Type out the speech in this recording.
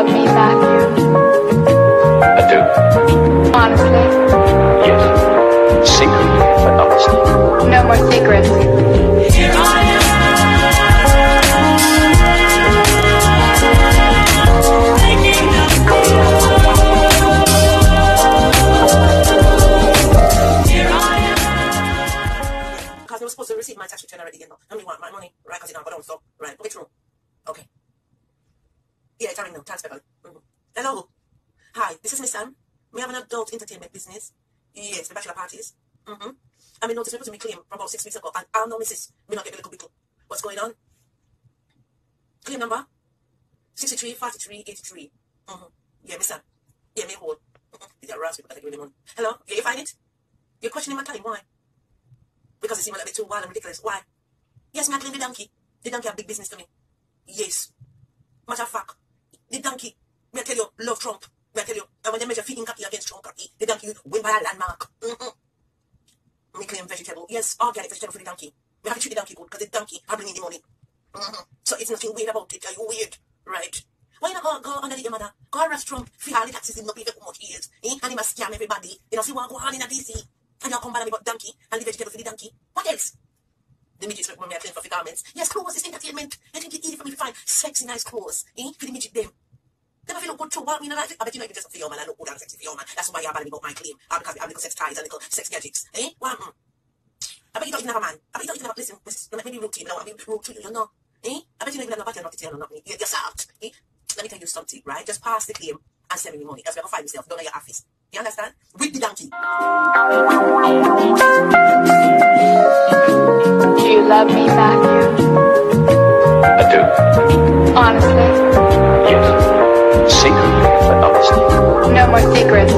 love me, Matthew? I do. Honestly? Yes. Secretly, but honestly. No more secrets. Here I am. Making a Here I am. Because they were supposed to receive my tax return already, you know. I mean, want my money, right? Because you know, I don't, so, right, put it through. Okay. Yeah, it's already now, tax paper. Hello. Hi, this is Miss Sam. We have an adult entertainment business. Yes, the bachelor parties. I mean, notice we put in my claim from about 6 weeks ago, and I know, Mrs. We not get a little bit. What's going on? Claim number 634383. Yeah, Miss Sam. Yeah, me hold. These are rats people that I give them on. Hello? Yeah, you find it? You're questioning my claim. Why? Because it seems a little bit too wild and ridiculous. Why? Yes, me I claim the donkey. The donkey have big business to me. Yes. Matter of fact, the donkey, me I tell you, love Trump. Me I tell you, and when they measure feeding cocky against Trump cocky, the donkey win by a landmark. Me claim vegetable. Yes, organic vegetable for the donkey. We have to treat the donkey good because the donkey are bringing the money. So it's nothing weird about it. Are you weird? Right. Why not go under the mother? Go arrest Trump. Free all the taxes him not pay how much he is. And he must scam everybody. You know, see what go on in a DC. And you come back about donkey and the vegetable for the donkey. What else? The midgets when me are claim for the garments. Yes, clothes is entertainment. I think it's easy for me to find sexy, nice clothes. For the midget them. They don't feel good too. What I mean, I bet you know you dress up for your man. I look good and sexy for your man. That's why you're bad about my claim. Because we have little sex ties and little sex gadgets. What? I bet you don't even have a man. I bet you don't even have a... Listen, don't let me be rude to you. I don't want to be rude to you, you know. I bet you don't even have no body or nothing. You're soft. Let me tell you something, right? Just pass the claim and send me the money. That's where I find myself. Don't know your office. You understand? With the donkey. Do you love me, Matthew? I do. Honestly? Yes. Secretly, but honestly. No more secrets.